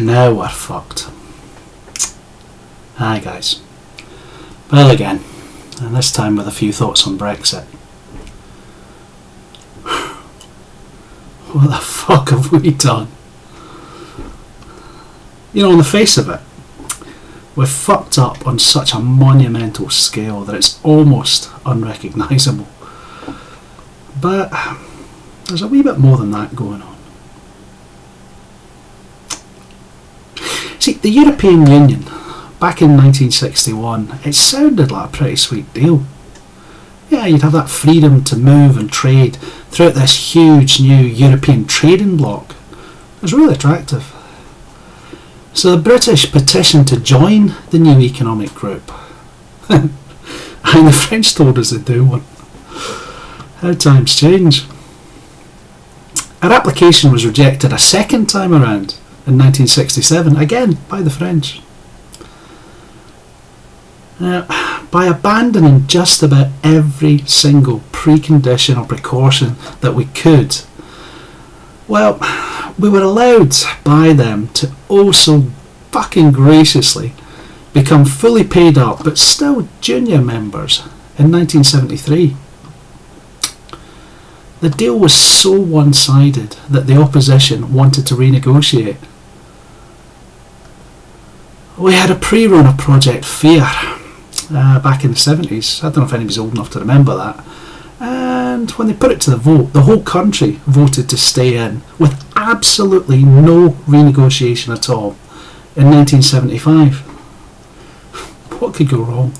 now we're fucked. Hi guys. Well again, and this time with a few thoughts on Brexit. What the fuck have we done? You know, on the face of it, we've fucked up on such a monumental scale that it's almost unrecognisable. But there's a wee bit more than that going on. See, the European Union, back in 1961, it sounded like a pretty sweet deal. Yeah, you'd have that freedom to move and trade throughout this huge new European trading bloc. It was really attractive. So the British petitioned to join the new economic group. And the French told us they'd do one. How times change. Our application was rejected a second time around in 1967, again by the French. Now, by abandoning just about every single precondition or precaution that we could, well, we were allowed by them to also fucking graciously become fully paid up but still junior members in 1973. The deal was so one-sided that the opposition wanted to renegotiate. We had a pre-run of Project Fear back in the 70s. I don't know if anybody's old enough to remember that. And when they put it to the vote, the whole country voted to stay in with absolutely no renegotiation at all in 1975. What could go wrong?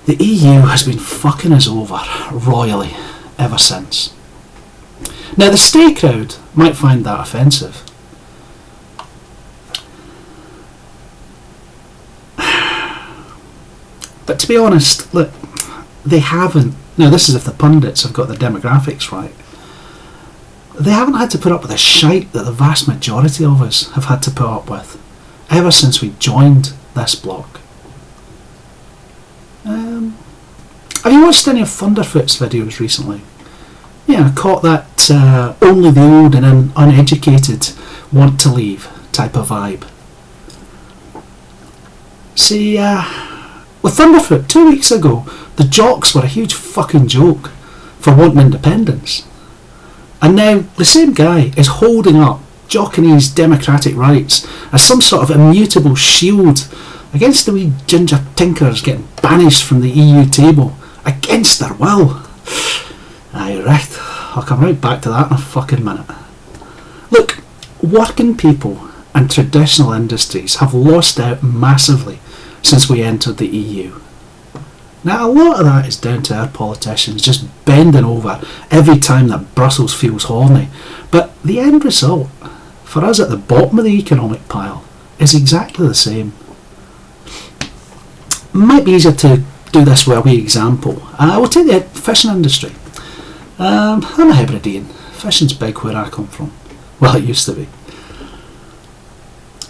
The EU has been fucking us over royally ever since. Now the stay crowd might find that offensive. But to be honest, look, they haven't. Now this is if the pundits have got the demographics right. They haven't had to put up with the shite that the vast majority of us have had to put up with ever since we joined this bloc. Have you watched any of Thunderfoot's videos recently? Yeah, caught that only the old and uneducated want to leave type of vibe. See, with Thunderfoot 2 weeks ago, the jocks were a huge fucking joke for wanting independence. And now the same guy is holding up Jockeny's democratic rights as some sort of immutable shield against the wee ginger tinkers getting banished from the EU table against their will. Aye, right, I'll come right back to that in a fucking minute. Look, working people and traditional industries have lost out massively since we entered the EU. Now a lot of that is down to our politicians just bending over every time that Brussels feels horny, but the end result for us at the bottom of the economic pile is exactly the same. Might be easier to do this with a wee example. We'll take the fishing industry. I'm a Hebridean. Fishing's big where I come from. Well, it used to be.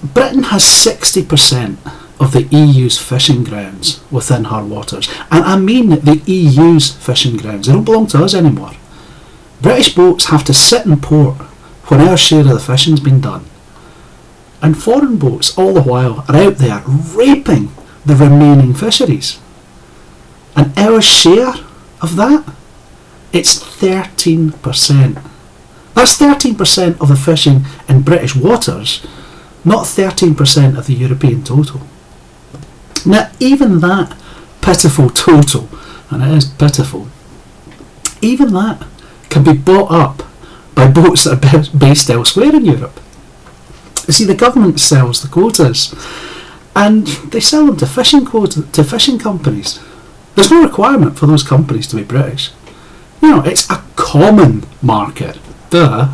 Britain has 60% of the EU's fishing grounds within her waters. And I mean the EU's fishing grounds. They don't belong to us anymore. British boats have to sit in port when our share of the fishing's been done. And foreign boats all the while are out there raping the remaining fisheries. And our share of that, it's 13%. That's 13% of the fishing in British waters, not 13% of the European total. Now, even that pitiful total, and it is pitiful, even that can be bought up by boats that are based elsewhere in Europe. You see, the government sells the quotas, and they sell them to fishing companies. There's no requirement for those companies to be British. You know, it's a common market. Duh.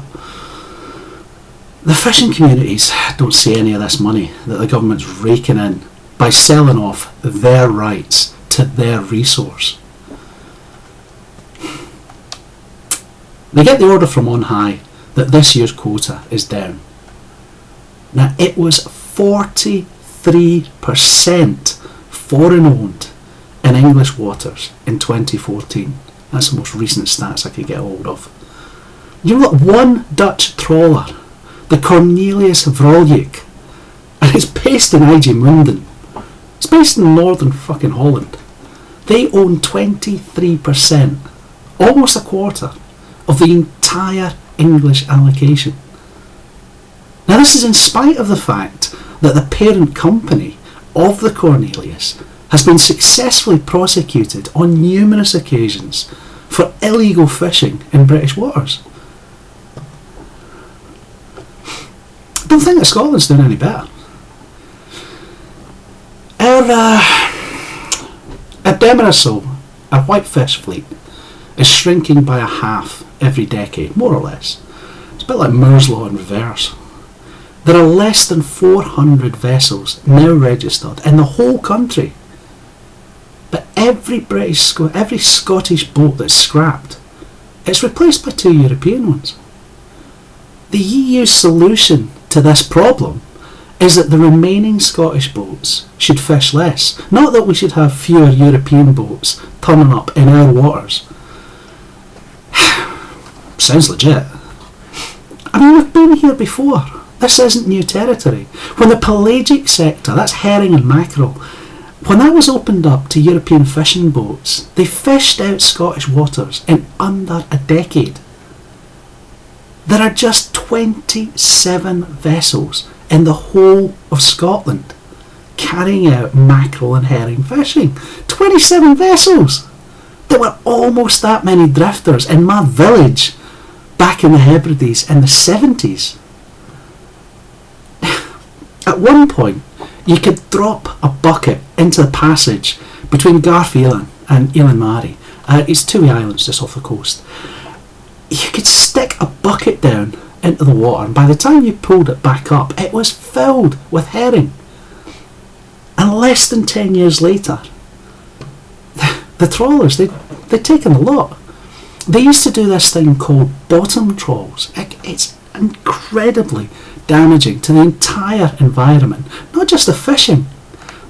The fishing communities don't see any of this money that the government's raking in by selling off their rights to their resource. They get the order from on high that this year's quota is down. Now, it was 43% foreign owned in English waters in 2014. That's the most recent stats I could get hold of. You know what? One Dutch trawler the Cornelius Vrolijk, and it's based in IJmuiden. It's based in northern fucking Holland. They own 23%, almost a quarter, of the entire English allocation. Now this is in spite of the fact that the parent company of the Cornelius has been successfully prosecuted on numerous occasions for illegal fishing in British waters. I don't think that Scotland's doing any better. Our demersal, our whitefish fleet, is shrinking by a half every decade, more or less. It's a bit like Moore's Law in reverse. There are less than 400 vessels now registered in the whole country. But every Scottish boat that's scrapped, it's replaced by 2 European ones. The EU's solution to this problem is that the remaining Scottish boats should fish less, not that we should have fewer European boats turning up in our waters. Sounds legit. I mean, we've been here before. This isn't new territory. When the pelagic sector, that's herring and mackerel, when that was opened up to European fishing boats, they fished out Scottish waters in under a decade. There are just 27 vessels in the whole of Scotland carrying out mackerel and herring fishing. 27 vessels! There were almost that many drifters in my village back in the Hebrides in the 70s. At one point, you could drop a bucket into the passage between Garfielan and Elanmari. It's 2 wee islands just off the coast. You could stick a bucket down into the water, and by the time you pulled it back up, it was filled with herring. And less than 10 years later, the trawlers, they'd taken the lot. They used to do this thing called bottom trawls. It's incredibly damaging to the entire environment, not just the fishing.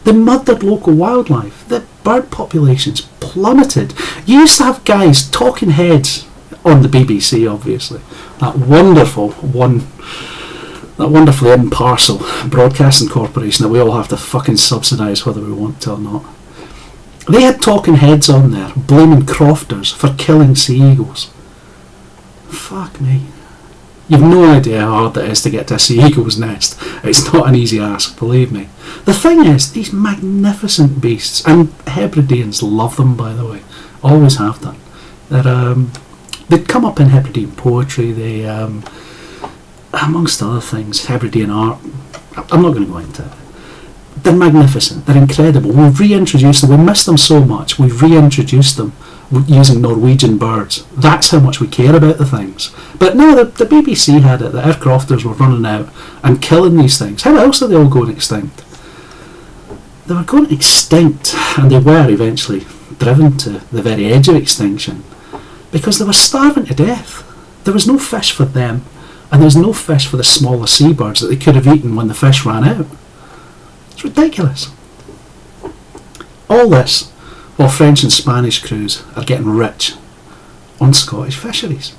They murdered local wildlife. The bird populations plummeted. You used to have guys, talking heads, on the BBC, obviously, that wonderfully impartial broadcasting corporation that we all have to fucking subsidise whether we want to or not. They had talking heads on there blaming crofters for killing sea eagles. Fuck me. You've no idea how hard it is to get to a sea eagle's nest. It's not an easy ask, believe me. The thing is, these magnificent beasts, and Hebrideans love them, by the way, always have done. They come up in Hebridean poetry, they, amongst other things, Hebridean art. I'm not going to go into it. They're magnificent, they're incredible. We've reintroduced them, we miss them so much, we've reintroduced them using Norwegian birds. That's how much we care about the things. But no, the BBC had it, that our crofters were running out and killing these things. How else are they all going extinct? They were going extinct, and they were eventually driven to the very edge of extinction, because they were starving to death. There was no fish for them, and there was no fish for the smaller seabirds that they could have eaten when the fish ran out. It's ridiculous. All this while French and Spanish crews are getting rich on Scottish fisheries.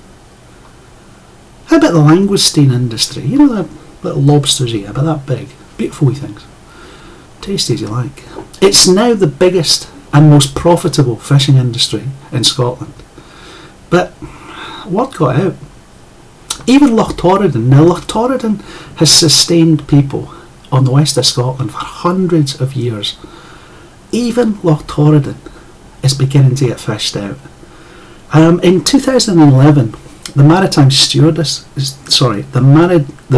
How about the langoustine industry? You know the little lobsters here, about that big, beautiful wee things. Tasty as you like. It's now the biggest and most profitable fishing industry in Scotland. But what got out? Even Loch Torridon. Now Loch Torridon has sustained people on the west of Scotland for hundreds of years. Even Loch Torridon is beginning to get fished out. In 2011, the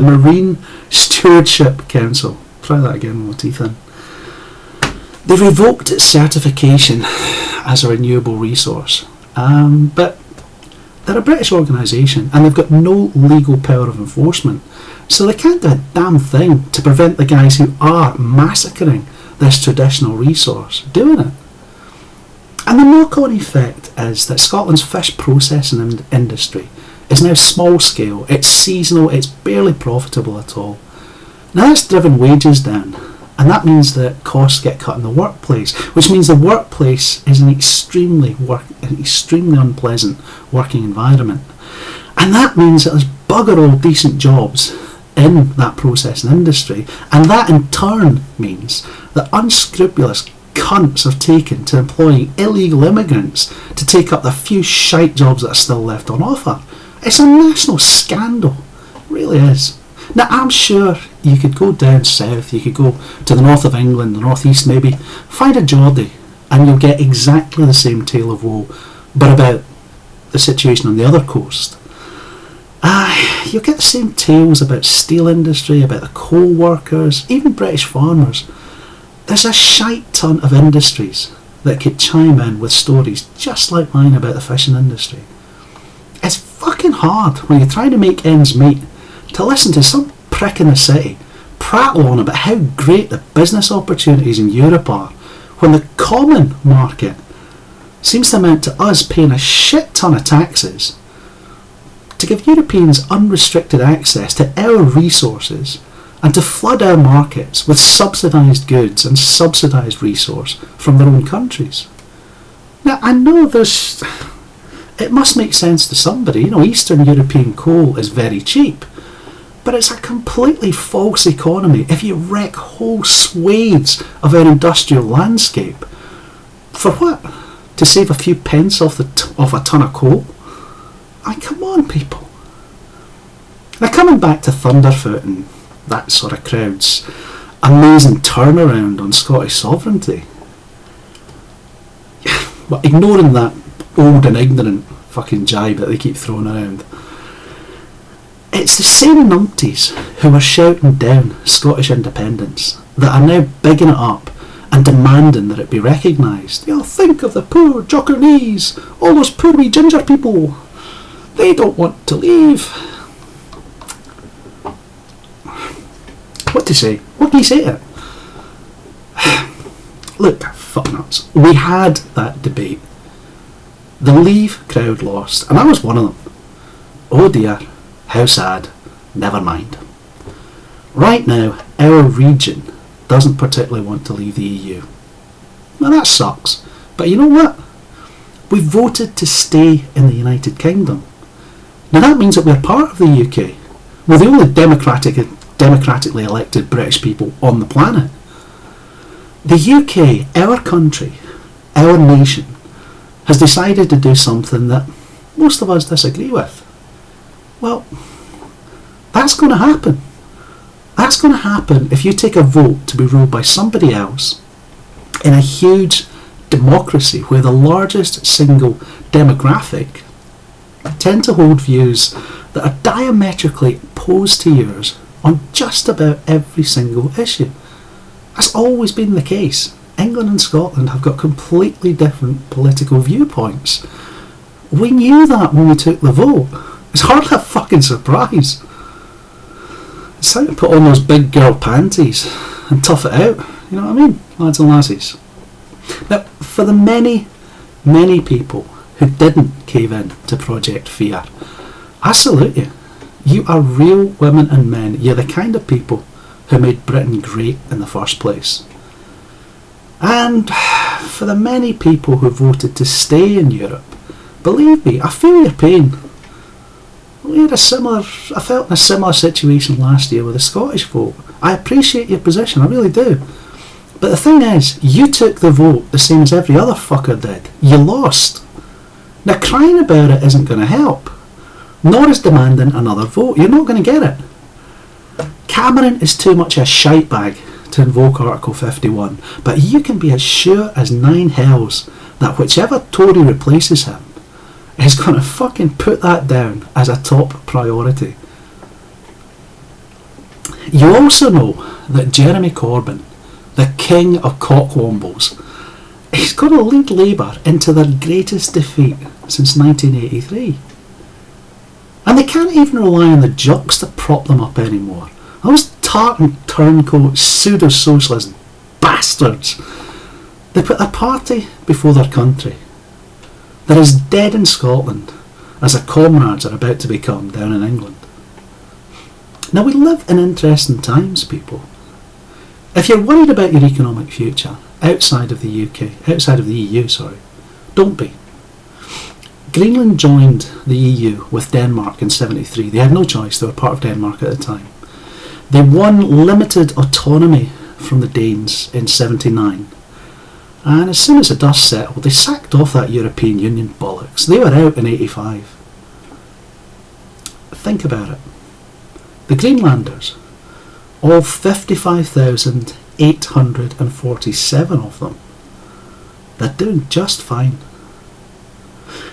Marine Stewardship Council, try that again with my teeth in, they revoked its certification as a renewable resource. But they're a British organisation and they've got no legal power of enforcement, so they can't do a damn thing to prevent the guys who are massacring this traditional resource doing it. And the knock-on effect is that Scotland's fish processing industry is now small scale, it's seasonal, it's barely profitable at all. Now that's driven wages down, and that means that costs get cut in the workplace, which means the workplace is an extremely unpleasant working environment. And that means that there's bugger all decent jobs in that processing industry, and that in turn means that unscrupulous cunts have taken to employing illegal immigrants to take up the few shite jobs that are still left on offer. It's a national scandal, it really is. Now, I'm sure you could go down south, you could go to the north of England, the north east maybe, find a Geordie, and you'll get exactly the same tale of woe, but about the situation on the other coast. You'll get the same tales about steel industry, about the coal workers, even British farmers. There's a shite ton of industries that could chime in with stories just like mine about the fishing industry. It's fucking hard when you're trying to make ends meet to listen to some prick in the city prattle on about how great the business opportunities in Europe are, when the common market seems to amount to us paying a shit ton of taxes to give Europeans unrestricted access to our resources and to flood our markets with subsidised goods and subsidised resource from their own countries. Now, I know it must make sense to somebody. Eastern European coal is very cheap, but it's a completely false economy if you wreck whole swathes of our industrial landscape. For what? To save a few pence off a ton of coal? Come on, people. Now, coming back to Thunderfoot and that sort of crowd's amazing turnaround on Scottish sovereignty. But ignoring that old and ignorant fucking jibe that they keep throwing around, it's the same numpties who are shouting down Scottish independence that are now bigging it up and demanding that it be recognised. Think of the poor Jockernese, all those poor wee ginger people. They don't want to leave. What to say? What can you say to it? Look, fuck nuts. We had that debate. The Leave crowd lost, and I was one of them. Oh dear, how sad. Never mind. Right now, our region doesn't particularly want to leave the EU. Now that sucks, but you know what? We voted to stay in the United Kingdom. Now that means that we're part of the UK. We're the only democratically elected British people on the planet. The UK, our country, our nation, has decided to do something that most of us disagree with. Well, that's going to happen. That's going to happen if you take a vote to be ruled by somebody else in a huge democracy where the largest single demographic tend to hold views that are diametrically opposed to yours on just about every single issue. That's always been the case. England and Scotland have got completely different political viewpoints. We knew that when we took the vote. It's hardly a fucking surprise. It's time to put on those big girl panties and tough it out. You know what I mean, lads and lassies? Now, for the many, many people who didn't cave in to Project Fear, I salute you. You are real women and men. You're the kind of people who made Britain great in the first place. And for the many people who voted to stay in Europe, believe me, I feel your pain. I felt in a similar situation last year with the Scottish vote. I appreciate your position, I really do. But the thing is, you took the vote the same as every other fucker did. You lost. Now, crying about it isn't going to help. Nor is demanding another vote. You're not going to get it. Cameron is too much a shite bag to invoke Article 51, but you can be as sure as 9 hells that whichever Tory replaces him is going to fucking put that down as a top priority. You also know that Jeremy Corbyn, the king of cockwombles, is going to lead Labour into their greatest defeat since 1983. And they can't even rely on the jocks to prop them up anymore. Those tartan turncoat pseudo-socialist bastards. They put their party before their country. They're as dead in Scotland as their comrades are about to become down in England. Now, we live in interesting times, people. If you're worried about your economic future outside of the UK, outside of the EU, don't be. Greenland joined the EU with Denmark in '73. They had no choice, they were part of Denmark at the time. They won limited autonomy from the Danes in 79. And as soon as the dust settled, they sacked off that European Union bollocks. They were out in 85. Think about it. The Greenlanders, all 55,847 of them, they're doing just fine.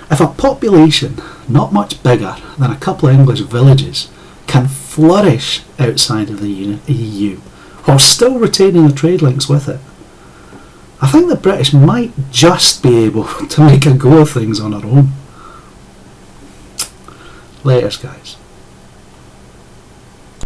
If a population not much bigger than a couple of English villages can flourish outside of the EU while still retaining the trade links with it, I think the British might just be able to make a go of things on our own. Laters, guys.